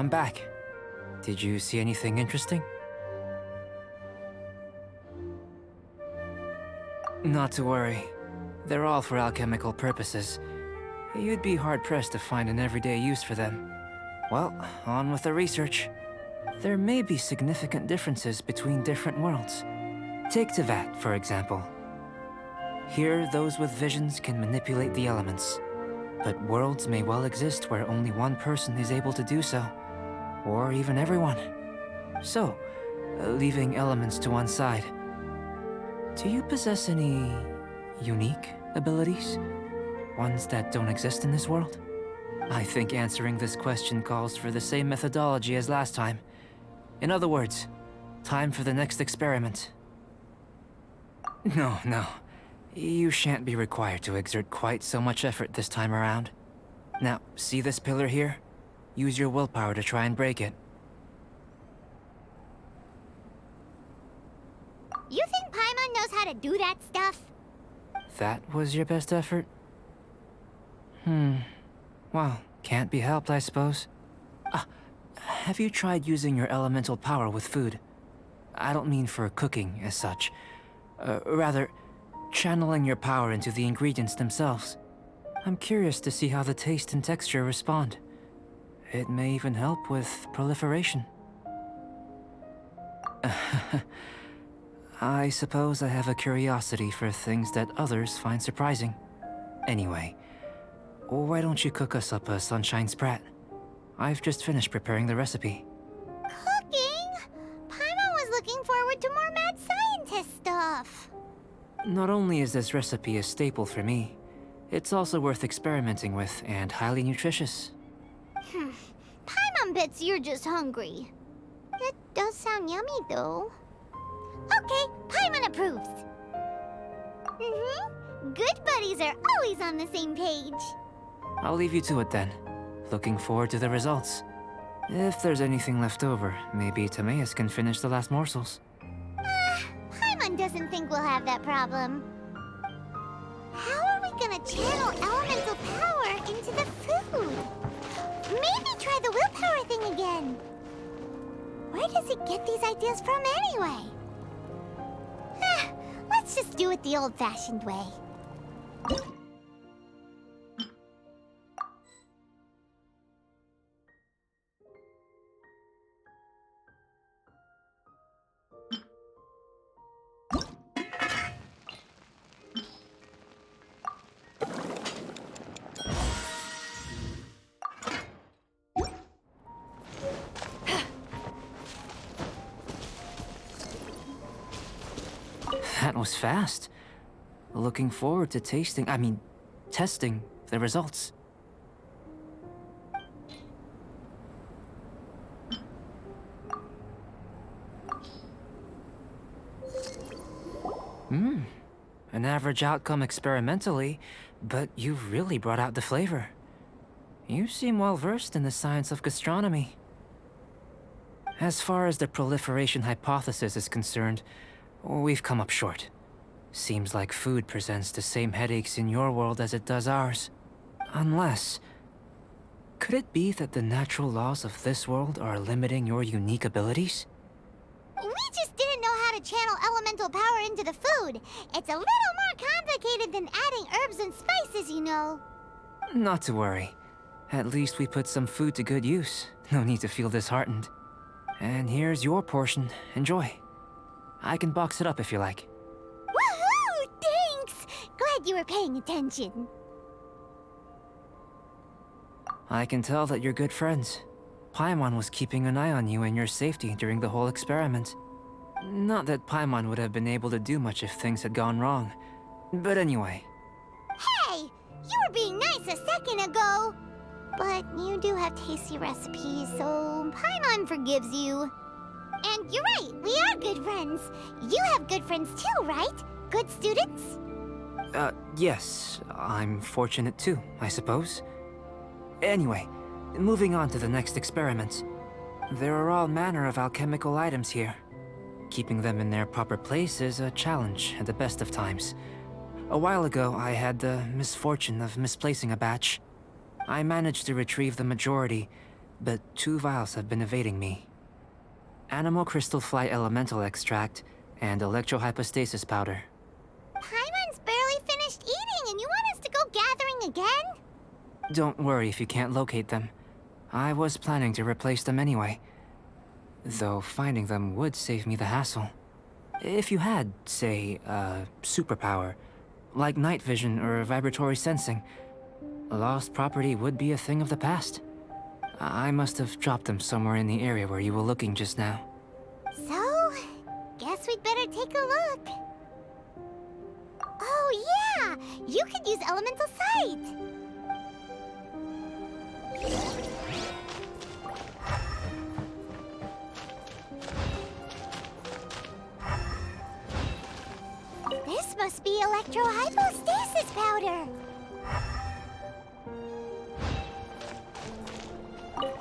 I'm back. Did you see anything interesting? Not to worry. They're all for alchemical purposes. You'd be hard-pressed to find an everyday use for them. Well, on with the research. There may be significant differences between different worlds. Take Tevat, for example. Here, those with visions can manipulate the elements. But worlds may well exist where only one person is able to do so. Or even everyone. So, leaving elements to one side, do you possess any unique abilities? Ones that don't exist in this world? I think answering this question calls for the same methodology as last time. In other words, time for the next experiment. No. You shan't be required to exert quite so much effort this time around. Now, see this pillar here? Use your willpower to try and break it. You think Paimon knows how to do that stuff? That was your best effort? Well, can't be helped, I suppose. Have you tried using your elemental power with food? I don't mean for cooking, as such. Rather, channeling your power into the ingredients themselves. I'm curious to see how the taste and texture respond. It may even help with proliferation. I suppose I have a curiosity for things that others find surprising. Anyway, why don't you cook us up a sunshine sprat? I've just finished preparing the recipe. Cooking? Paimon was looking forward to more mad scientist stuff. Not only is this recipe a staple for me, it's also worth experimenting with and highly nutritious. Paimon bets you're just hungry. It does sound yummy, though. Okay, Paimon approves. Good buddies are always on the same page. I'll leave you to it then. Looking forward to the results. If there's anything left over, maybe Timaeus can finish the last morsels. Paimon doesn't think we'll have that problem. How are we gonna channel elemental power into the food? Maybe try the willpower thing again. Where does it get these ideas from anyway? Let's just do it the old-fashioned way. That was fast. Looking forward to testing the results. An average outcome experimentally, but you've really brought out the flavor. You seem well versed in the science of gastronomy. As far as the proliferation hypothesis is concerned, we've come up short. Seems like food presents the same headaches in your world as it does ours. Unless... could it be that the natural laws of this world are limiting your unique abilities? We just didn't know how to channel elemental power into the food. It's a little more complicated than adding herbs and spices, you know. Not to worry. At least we put some food to good use. No need to feel disheartened. And here's your portion. Enjoy. I can box it up if you like. Woohoo! Thanks! Glad you were paying attention. I can tell that you're good friends. Paimon was keeping an eye on you and your safety during the whole experiment. Not that Paimon would have been able to do much if things had gone wrong. But anyway. Hey! You were being nice a second ago! But you do have tasty recipes, so Paimon forgives you. And you're right, we are good friends. You have good friends too, right? Good students? Yes. I'm fortunate too, I suppose. Anyway, moving on to the next experiment. There are all manner of alchemical items here. Keeping them in their proper place is a challenge at the best of times. A while ago, I had the misfortune of misplacing a batch. I managed to retrieve the majority, but 2 vials have been evading me. Animal crystal fly elemental extract and electrohypostasis powder. Paimon's barely finished eating, and you want us to go gathering again? Don't worry if you can't locate them. I was planning to replace them anyway. Though finding them would save me the hassle. If you had, say, a superpower, like night vision or vibratory sensing, lost property would be a thing of the past. I must have dropped them somewhere in the area where you were looking just now. So, guess we'd better take a look. Oh yeah! You could use elemental sight! This must be electrohypostasis powder!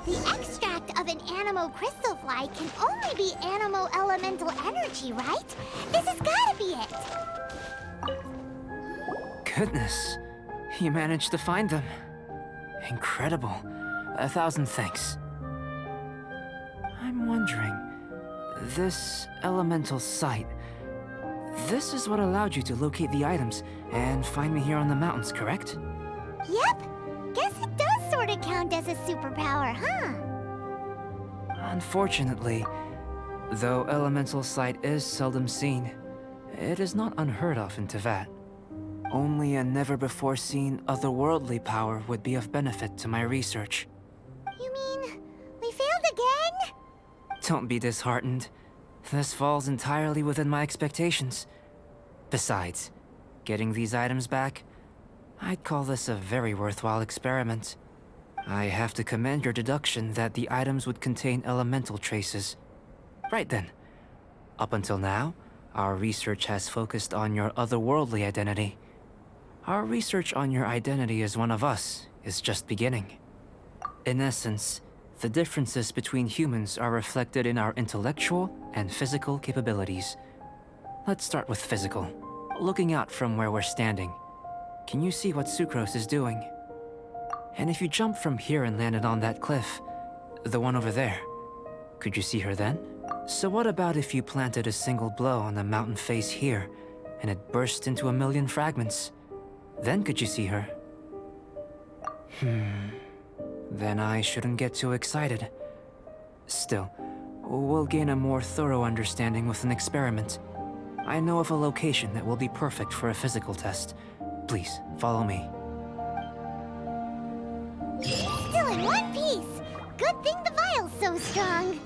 The extract of an animo crystal fly can only be animo elemental energy, right? This has gotta be it! Goodness, you managed to find them. Incredible. 1,000 thanks. I'm wondering, this elemental sight, this is what allowed you to locate the items and find me here on the mountains, correct? Yep! Guess it does sort of count as a superpower, huh? Unfortunately, though elemental sight is seldom seen, it is not unheard of in Teyvat. Only a never-before-seen otherworldly power would be of benefit to my research. You mean, we failed again? Don't be disheartened. This falls entirely within my expectations. Besides, getting these items back, I'd call this a very worthwhile experiment. I have to commend your deduction that the items would contain elemental traces. Right then. Up until now, our research has focused on your otherworldly identity. Our research on your identity as one of us is just beginning. In essence, the differences between humans are reflected in our intellectual and physical capabilities. Let's start with physical. Looking out from where we're standing, can you see what Sucrose is doing? And if you jump from here and landed on that cliff, the one over there, could you see her then? So what about if you planted a single blow on the mountain face here, and it burst into 1,000,000 fragments? Then could you see her? Then I shouldn't get too excited. Still, we'll gain a more thorough understanding with an experiment. I know of a location that will be perfect for a physical test. Please, follow me. Still in one piece! Good thing the vial's so strong!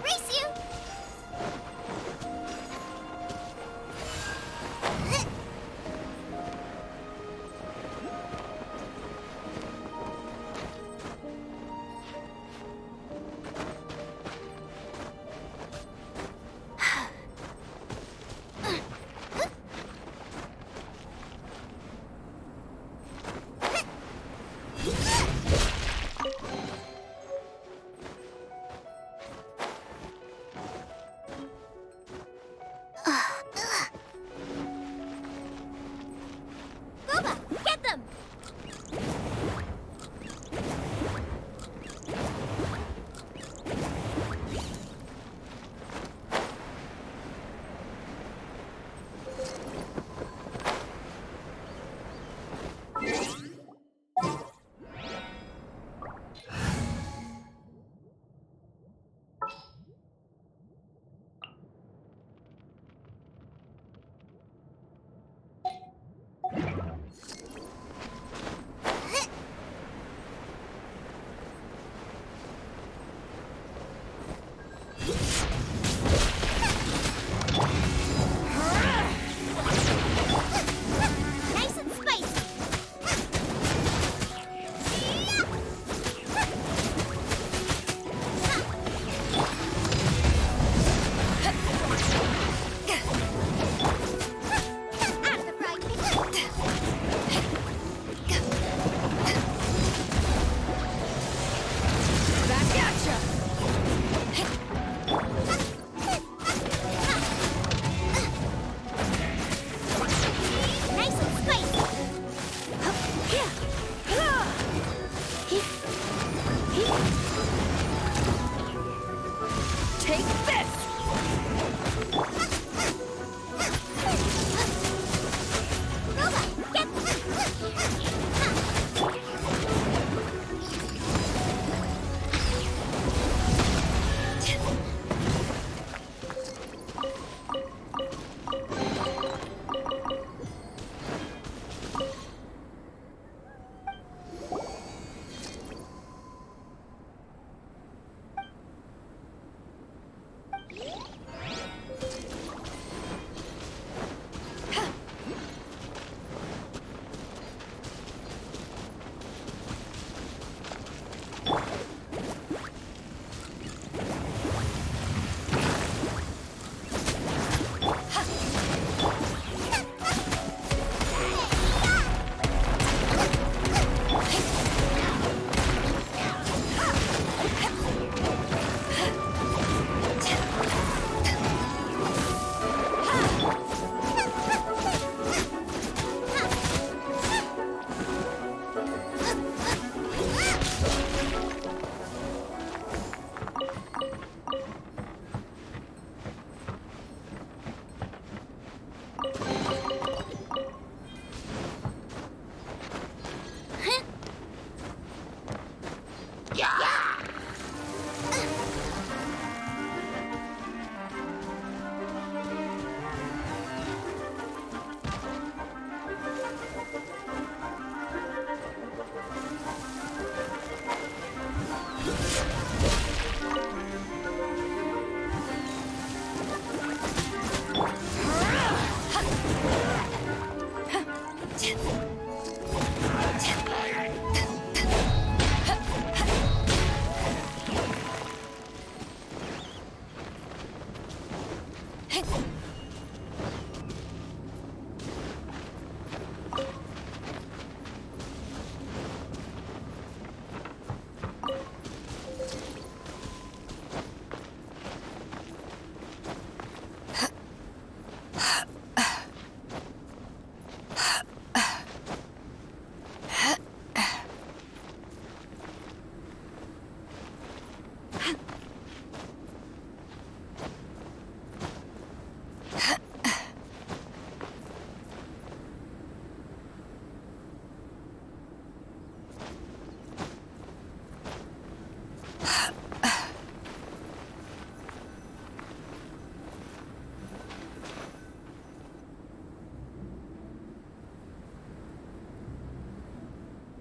Race you!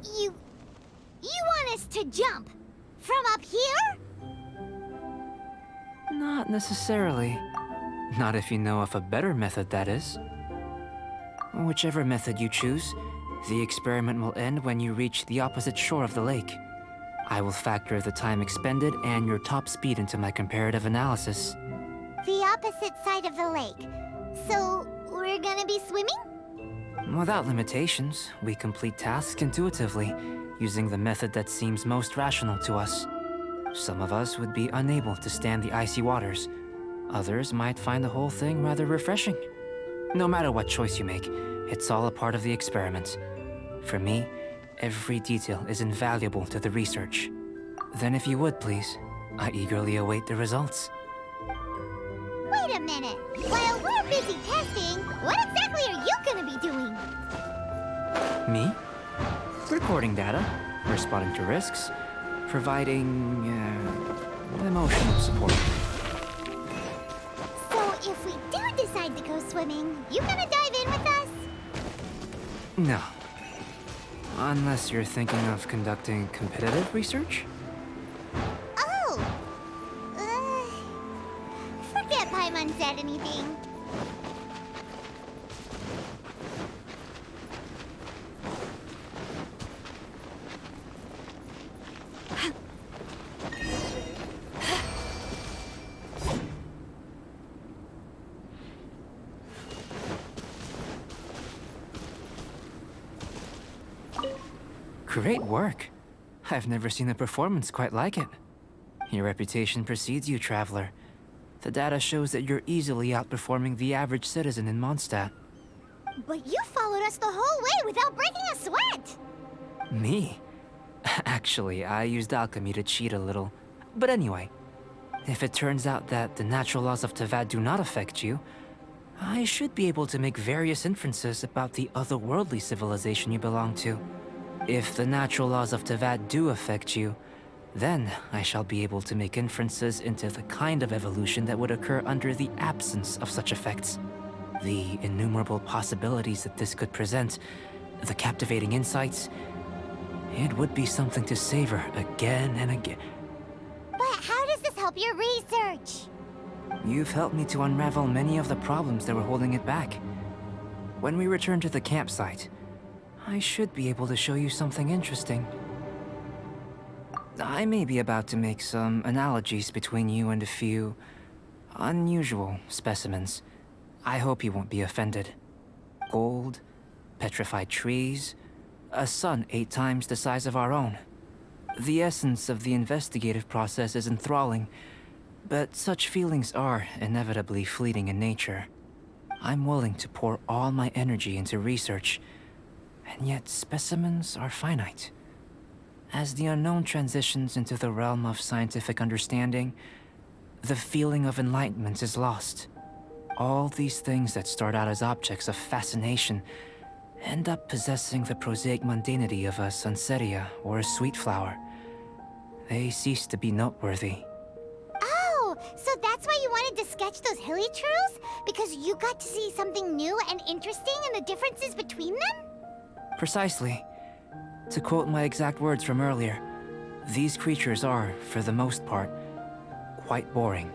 You want us to jump? From up here? Not necessarily. Not if you know of a better method, that is. Whichever method you choose, the experiment will end when you reach the opposite shore of the lake. I will factor the time expended and your top speed into my comparative analysis. The opposite side of the lake. So, we're gonna be swimming? Without limitations, we complete tasks intuitively, using the method that seems most rational to us. Some of us would be unable to stand the icy waters. Others might find the whole thing rather refreshing. No matter what choice you make, it's all a part of the experiment. For me, every detail is invaluable to the research. Then if you would, please, I eagerly await the results. Wait a minute. While we're busy testing, what exactly are you gonna be doing? Me? Recording data, responding to risks, providing, emotional support. So if we do decide to go swimming, you gonna dive in with us? No. Unless you're thinking of conducting competitive research? Oh! Forget Paimon said anything. Great work. I've never seen a performance quite like it. Your reputation precedes you, Traveler. The data shows that you're easily outperforming the average citizen in Mondstadt. But you followed us the whole way without breaking a sweat! Me? Actually, I used alchemy to cheat a little. But anyway, if it turns out that the natural laws of Tavad do not affect you, I should be able to make various inferences about the otherworldly civilization you belong to. If the natural laws of Tavad do affect you, then I shall be able to make inferences into the kind of evolution that would occur under the absence of such effects. The innumerable possibilities that this could present, the captivating insights, it would be something to savor again and again. But how does this help your research? You've helped me to unravel many of the problems that were holding it back. When we return to the campsite, I should be able to show you something interesting. I may be about to make some analogies between you and a few unusual specimens. I hope you won't be offended. Gold, petrified trees, a sun 8 times the size of our own. The essence of the investigative process is enthralling, but such feelings are inevitably fleeting in nature. I'm willing to pour all my energy into research, and yet specimens are finite. As the unknown transitions into the realm of scientific understanding, the feeling of enlightenment is lost. All these things that start out as objects of fascination end up possessing the prosaic mundanity of a sunsetia or a sweet flower. They cease to be noteworthy. Oh, so that's why you wanted to sketch those hilly trails? Because you got to see something new and interesting and the differences between them? Precisely. To quote my exact words from earlier, these creatures are, for the most part, quite boring,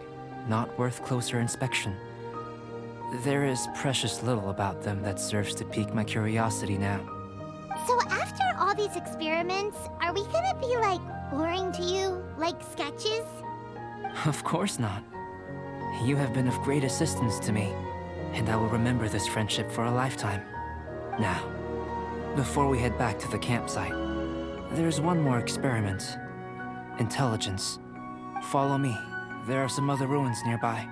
not worth closer inspection. There is precious little about them that serves to pique my curiosity now. So after all these experiments, are we gonna be, like, boring to you? Like sketches? Of course not. You have been of great assistance to me, and I will remember this friendship for a lifetime. Now, before we head back to the campsite, there's one more experiment. Intelligence. Follow me. There are some other ruins nearby.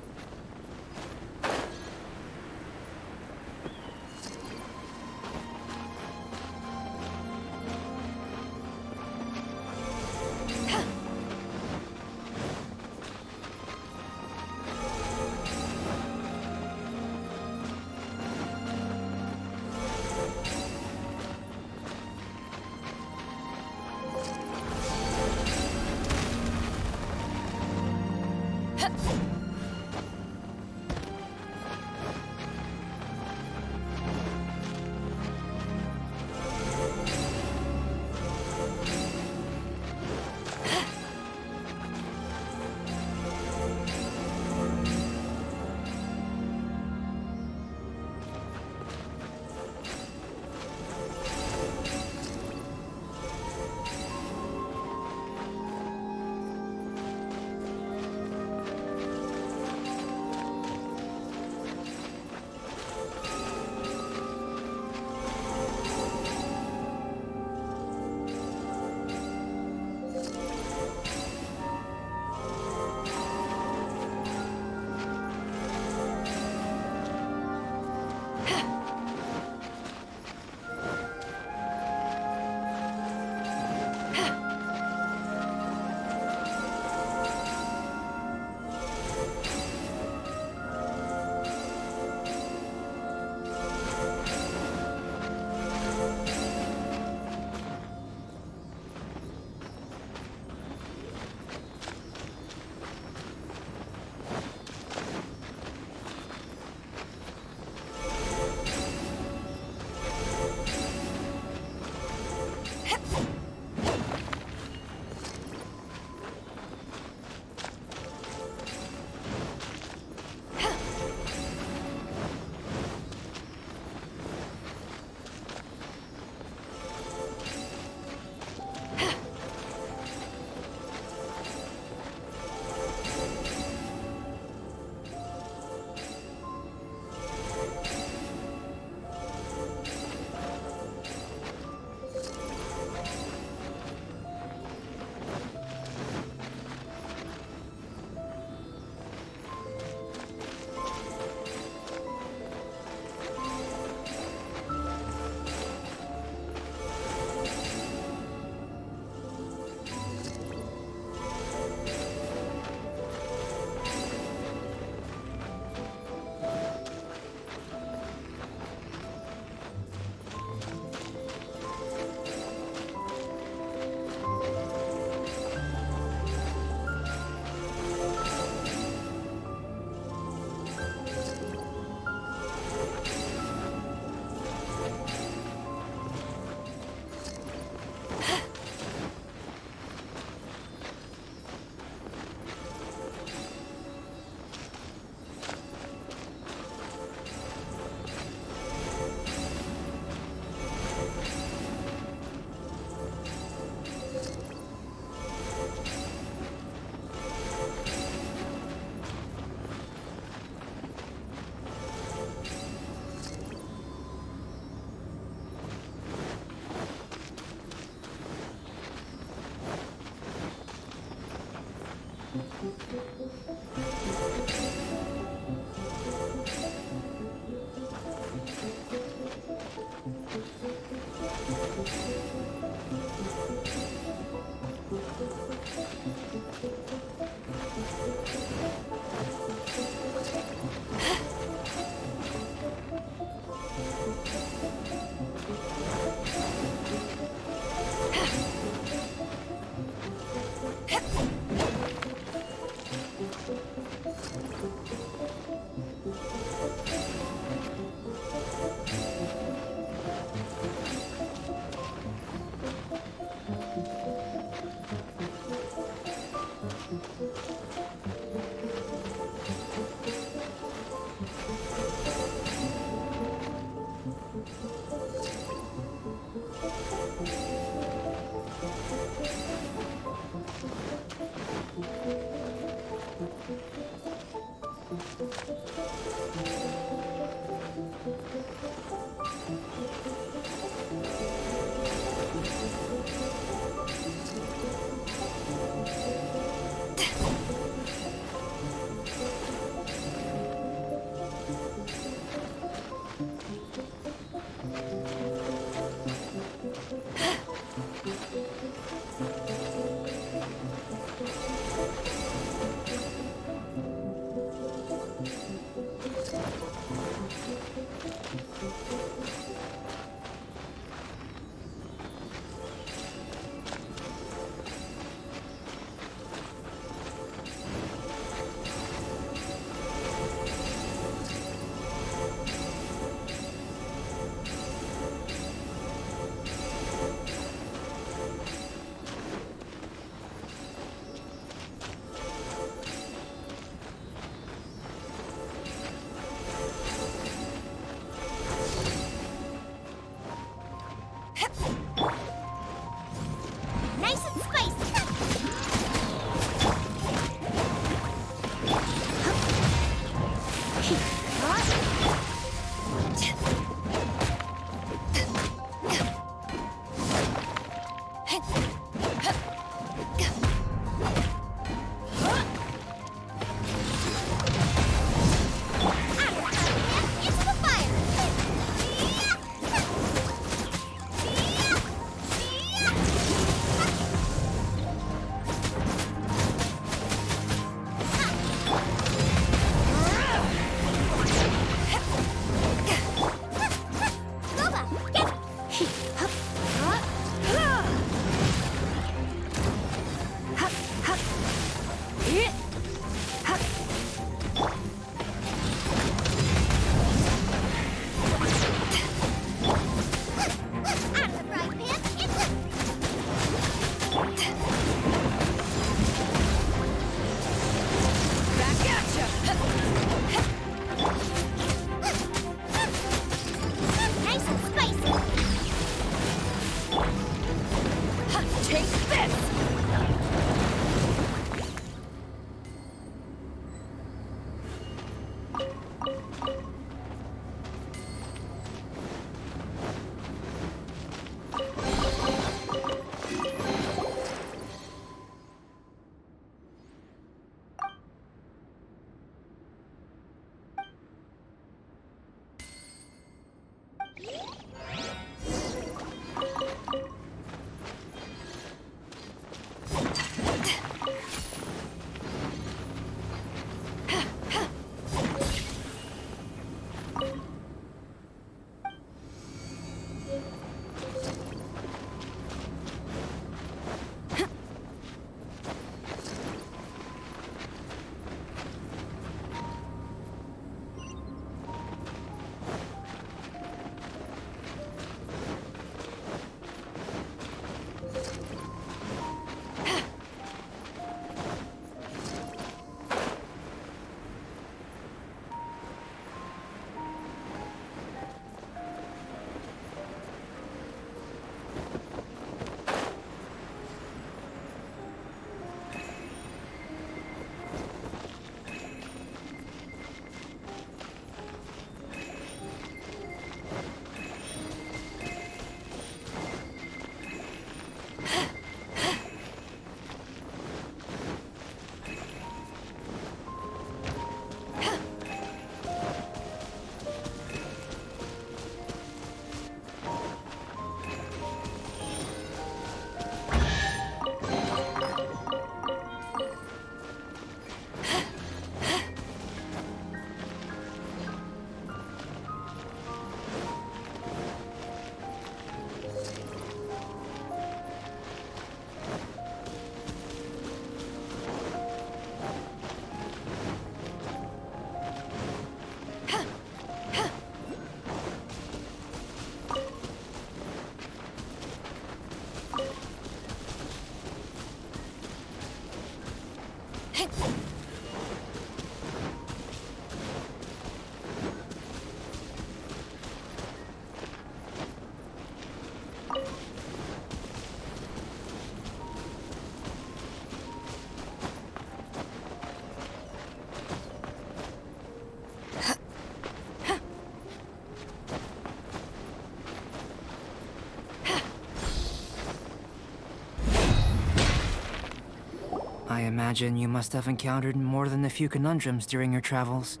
I imagine you must have encountered more than a few conundrums during your travels.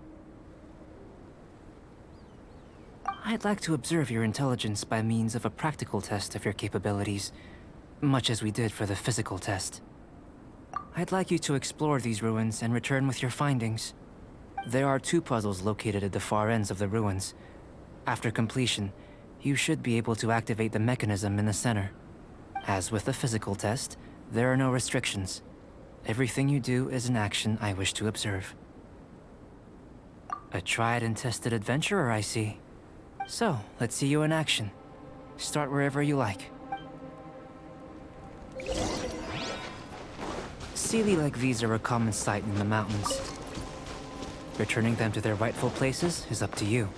I'd like to observe your intelligence by means of a practical test of your capabilities, much as we did for the physical test. I'd like you to explore these ruins and return with your findings. There are 2 puzzles located at the far ends of the ruins. After completion, you should be able to activate the mechanism in the center. As with the physical test, there are no restrictions. Everything you do is an action I wish to observe. A tried and tested adventurer, I see. So, let's see you in action. Start wherever you like. Sealy like these are a common sight in the mountains. Returning them to their rightful places is up to you.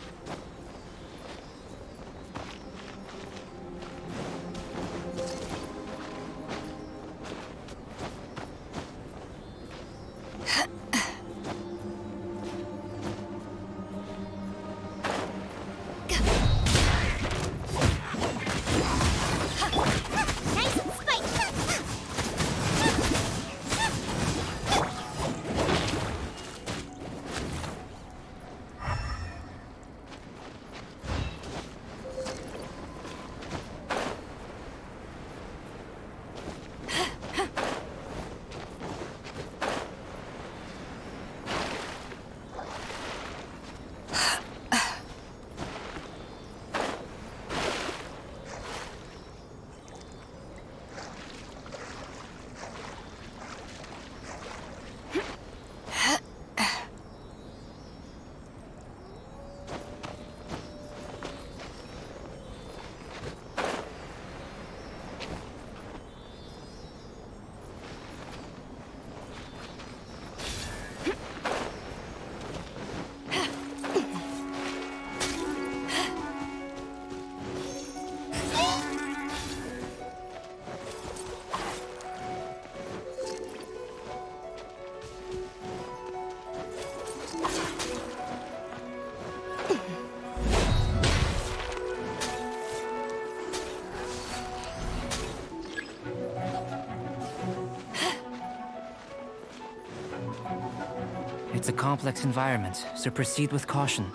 It's a complex environment, so proceed with caution.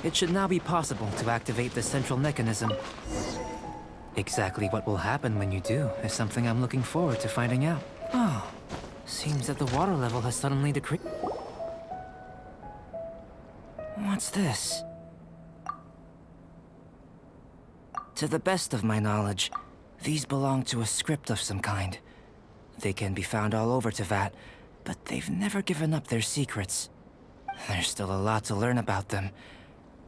It should now be possible to activate the central mechanism. Exactly what will happen when you do is something I'm looking forward to finding out. Oh, seems that the water level has suddenly decreased. What's this? To the best of my knowledge, these belong to a script of some kind. They can be found all over Teyvat, but they've never given up their secrets. There's still a lot to learn about them.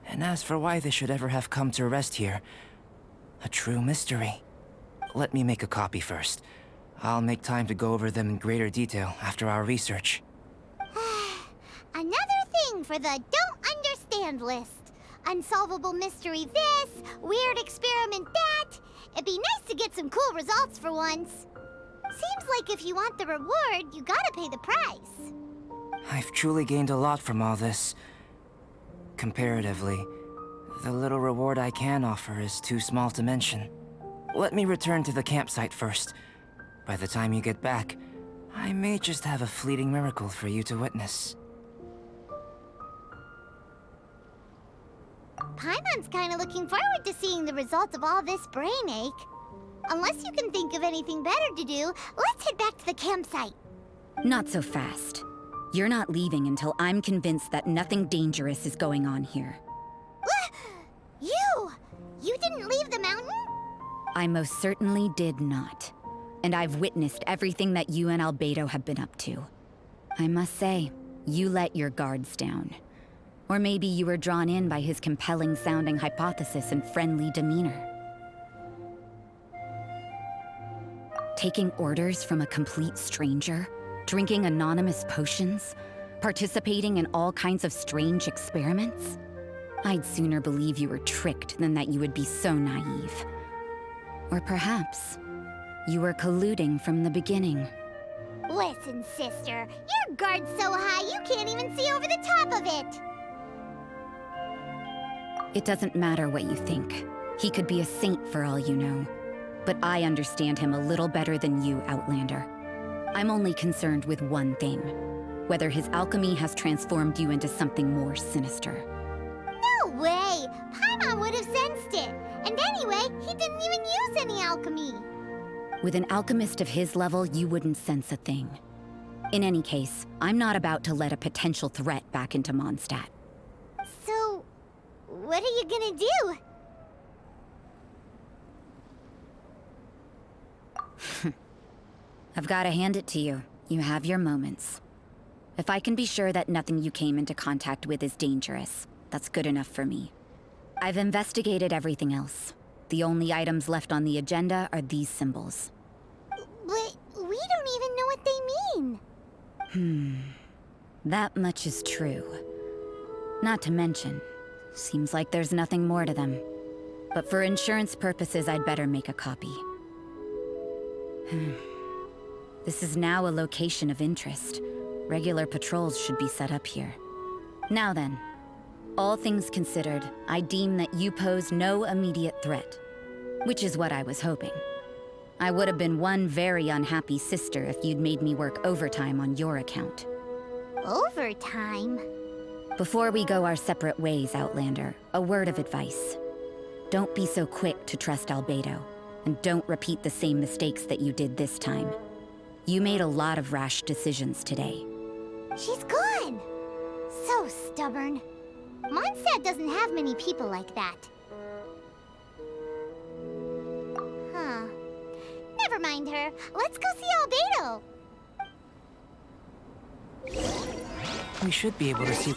And as for why they should ever have come to rest here, a true mystery. Let me make a copy first. I'll make time to go over them in greater detail after our research. Another thing for the don't understand list. Unsolvable mystery this, weird experiment that. It'd be nice to get some cool results for once. Seems like if you want the reward, you gotta pay the price. I've truly gained a lot from all this. Comparatively, the little reward I can offer is too small to mention. Let me return to the campsite first. By the time you get back, I may just have a fleeting miracle for you to witness. Paimon's kinda looking forward to seeing the result of all this brain ache. Unless you can think of anything better to do, let's head back to the campsite. Not so fast. You're not leaving until I'm convinced that nothing dangerous is going on here. You! You didn't leave the mountain? I most certainly did not. And I've witnessed everything that you and Albedo have been up to. I must say, you let your guards down. Or maybe you were drawn in by his compelling-sounding hypothesis and friendly demeanor. Taking orders from a complete stranger? Drinking anonymous potions? Participating in all kinds of strange experiments? I'd sooner believe you were tricked than that you would be so naive. Or perhaps, you were colluding from the beginning. Listen, sister, your guard's so high you can't even see over the top of it! It doesn't matter what you think. He could be a saint for all you know. But I understand him a little better than you, Outlander. I'm only concerned with one thing. Whether his alchemy has transformed you into something more sinister. No way! Paimon would have sensed it! And anyway, he didn't even use any alchemy! With an alchemist of his level, you wouldn't sense a thing. In any case, I'm not about to let a potential threat back into Mondstadt. So, what are you gonna do? I've got to hand it to you. You have your moments. If I can be sure that nothing you came into contact with is dangerous, that's good enough for me. I've investigated everything else. The only items left on the agenda are these symbols. But we don't even know what they mean. That much is true. Not to mention, seems like there's nothing more to them. But for insurance purposes, I'd better make a copy. This is now a location of interest. Regular patrols should be set up here. Now then, all things considered, I deem that you pose no immediate threat. Which is what I was hoping. I would have been one very unhappy sister if you'd made me work overtime on your account. Overtime? Before we go our separate ways, Outlander, a word of advice. Don't be so quick to trust Albedo, and don't repeat the same mistakes that you did this time. You made a lot of rash decisions today. She's gone! So stubborn. Mondstadt doesn't have many people like that. Huh. Never mind her. Let's go see Albedo. We should be able to see